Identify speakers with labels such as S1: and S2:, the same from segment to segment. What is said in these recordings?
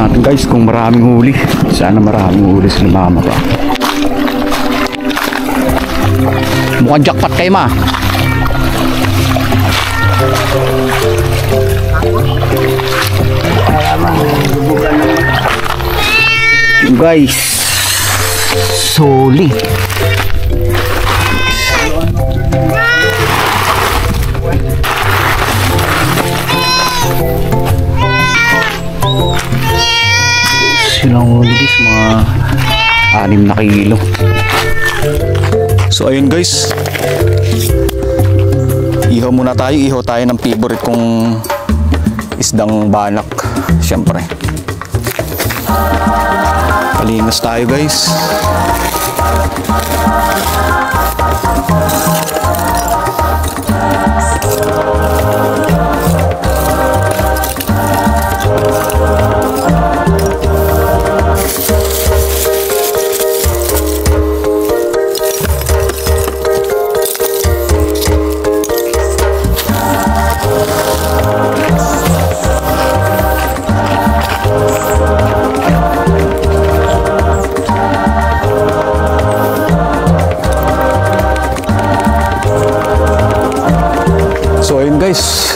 S1: natin guys kung maraming huli. Sana maraming huli sila mama pa. Mukhang jackpot kayo ma. Guys, solid. Silang huli guys, mga 6 na kilo. So ayun guys, ihaw muna tayo. Ihaw tayo ng favorite kong isdang banak. Siyempre palinis tayo guys. So ayun guys,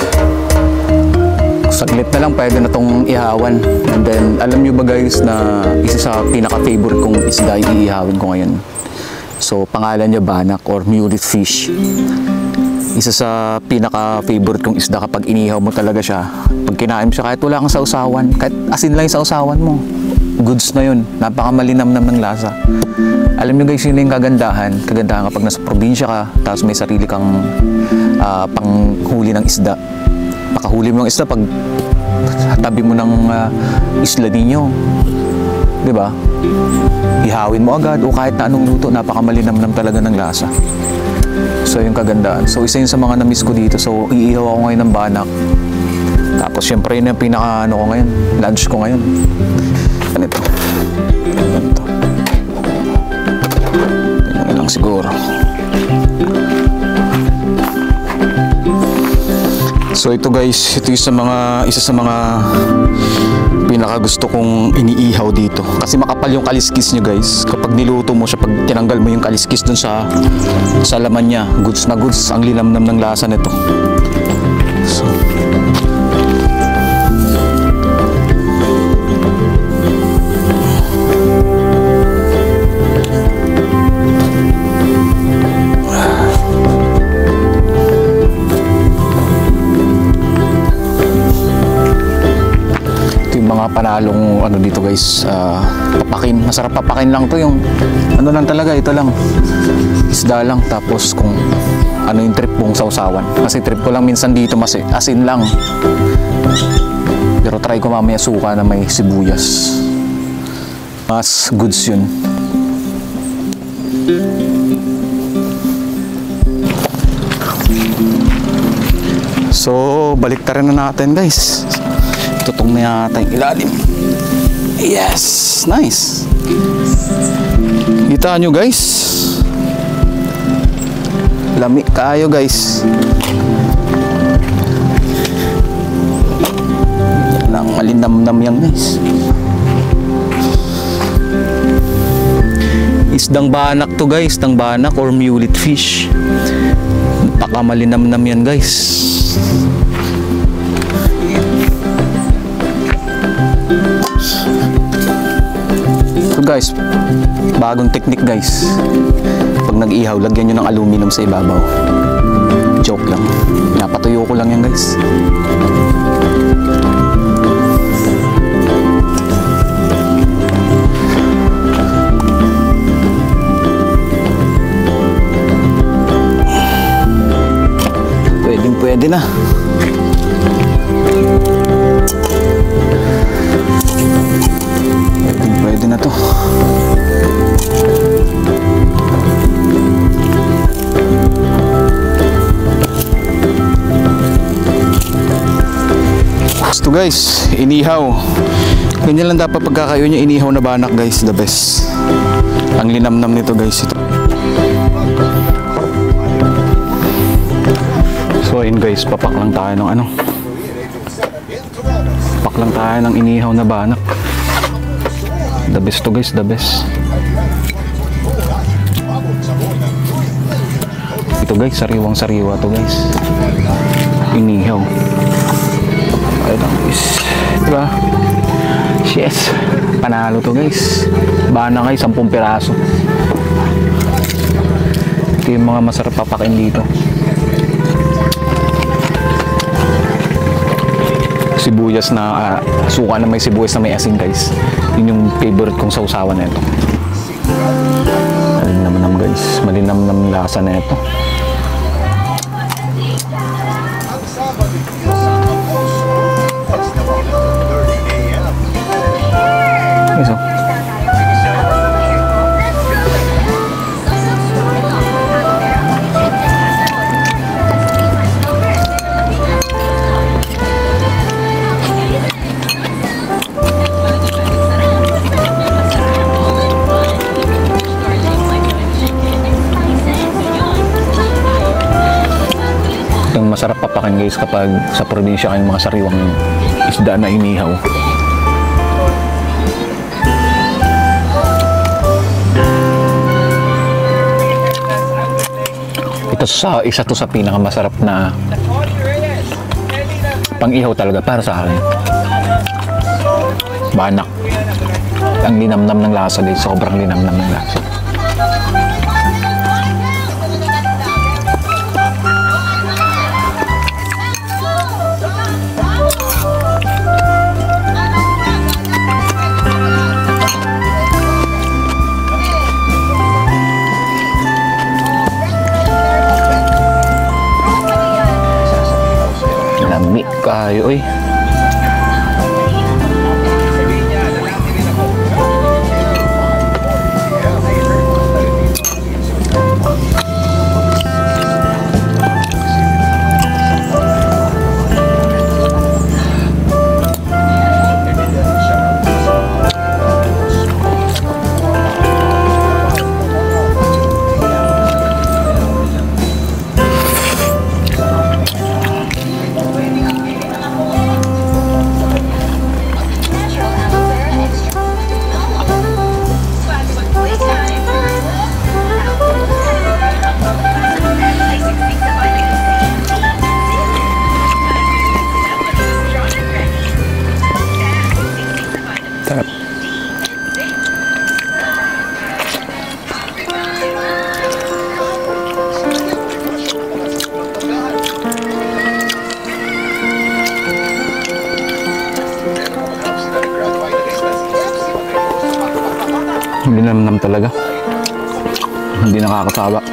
S1: saglit na lang pwede na tong ihawan. And then alam nyo ba guys na isa sa pinaka favorite kong isda iihawin ko ngayon. So pangalan niya banak or mullet fish. Isa sa pinaka favorite kong isda kapag inihaw mo talaga siya. Pag kinain mo siya kahit wala kang sausawan, kahit asin lang yung sausawan mo, goods na yun. Napakamalinamnam ng lasa. Alam nyo guys, yun yung kagandahan kapag nasa probinsya ka tapos may sarili kang panghuli ng isda. Makahuli mo ng isda pag tabi mo ng isla ninyo, di ba? Ihawin mo agad o kahit na anong luto, napakamalinamnam talaga ng lasa. So yung kagandahan. So isa yun sa mga na-miss ko dito. So iihaw ako ngayon ng banak. Tapos syempre yun yung pinaka ko ngayon, lunch ko ngayon. Ganito. Ganyan lang siguro. So ito guys, ito yung isa sa mga pinaka gusto kong iniihaw dito. Kasi makapal yung kaliskis niya guys. Kapag niluto mo siya, pag tinanggal mo yung kaliskis dun sa laman niya, goods na goods. Ang linamnam ng lasa nito. So mga panalong ano dito guys, papakin. Masarap papakin lang to, yung ano lang talaga, ito lang isda lang, tapos kung ano yung trip mong sausawan. Kasi trip ko lang minsan dito mas asin lang, pero try ko mamaya suka na may sibuyas, mas goods yun. So baliktarin na natin guys. Tutong na yata yung ilalim. Yes! Nice! Kita nyo guys, lami kayo guys. Yan lang, malinamnam yan guys. Isdang banak to guys, isdang banak or mullet fish. Napaka malinamnam yan guys. So guys, bagong technique guys. Pag nag-ihaw, lagyan nyo ng aluminum sa ibabaw. Joke lang. Napatuyo ko lang yan guys. Pwede na. Pwede na to. Gusto guys, inihaw. Ganyan lang dapat pagkakayo nyo, inihaw na banak guys, the best. Ang linamnam nito guys, ito. So ayun guys, papak lang tayo ng ano, papak lang tayo ng inihaw na banak. The best to guys, the best. Ito guys, sariwang sariwa to guys. Inihaw. Ayun guys. Diba? Yes. Panalo to guys. Bana guys, 10 piraso. Ito yung mga masarap papakin dito. Sibuyas na suka na may sibuyas na may asin guys. Yun yung favorite kong sausawan na ito. Malinamnam guys. Malinamnam lasa na ito. Guys, oh. Yung masarap papakin guys kapag sa probinsya kayong mga sariwang isda na inihaw. Isa to sa pinakamasarap na pang-ihaw talaga para sa akin. Banak. Ang linamnam ng lasa guys, sobrang linamnam ng lasa. Lami kayo oy. Sarap. Linamnam talaga. Hindi nakakasawa.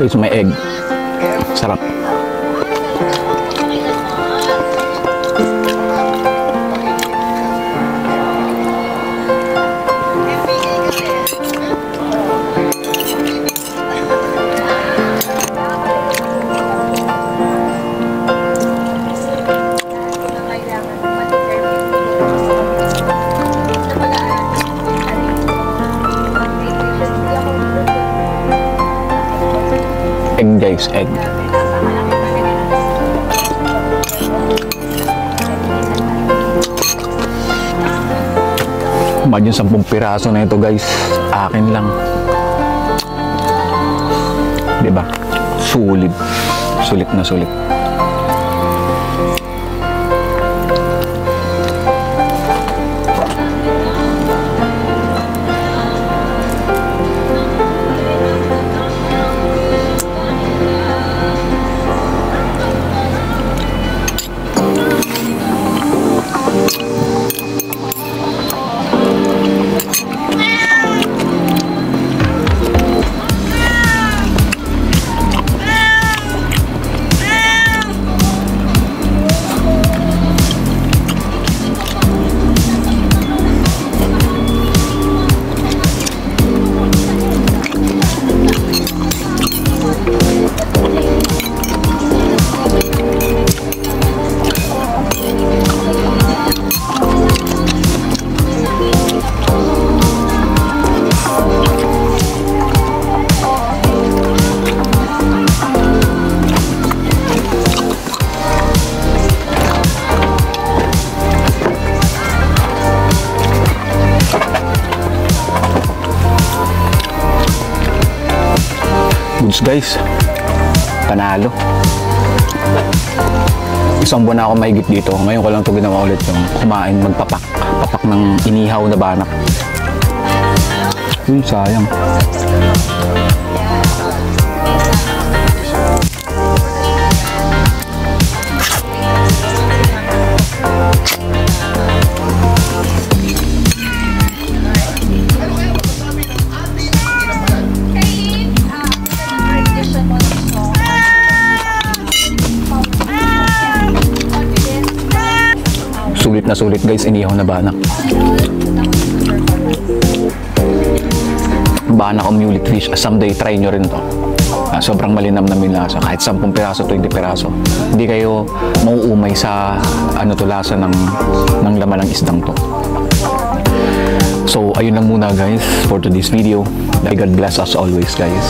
S1: Guys, may egg. Sarap. Egg guys, egg. Imagine 10 piraso na ito guys, akin lang. Diba? Sulit. Sulit na sulit. fish guys. Panalo. Isang buwan na ako mahigit dito. Ngayon ko lang ito ginawa ulit yung kumain, magpapak. Papak ng inihaw na banak. Uy, sayang. Sulit na sulit guys, inihaw na banak. Banak o mullet fish. Someday try nyo rin to. Sobrang malinam na lasa. Kahit 10 piraso, 20 piraso. Hindi kayo mauumay sa ano to lasa ng laman ng isdang to. So ayun lang muna guys for today's video. God bless us always guys.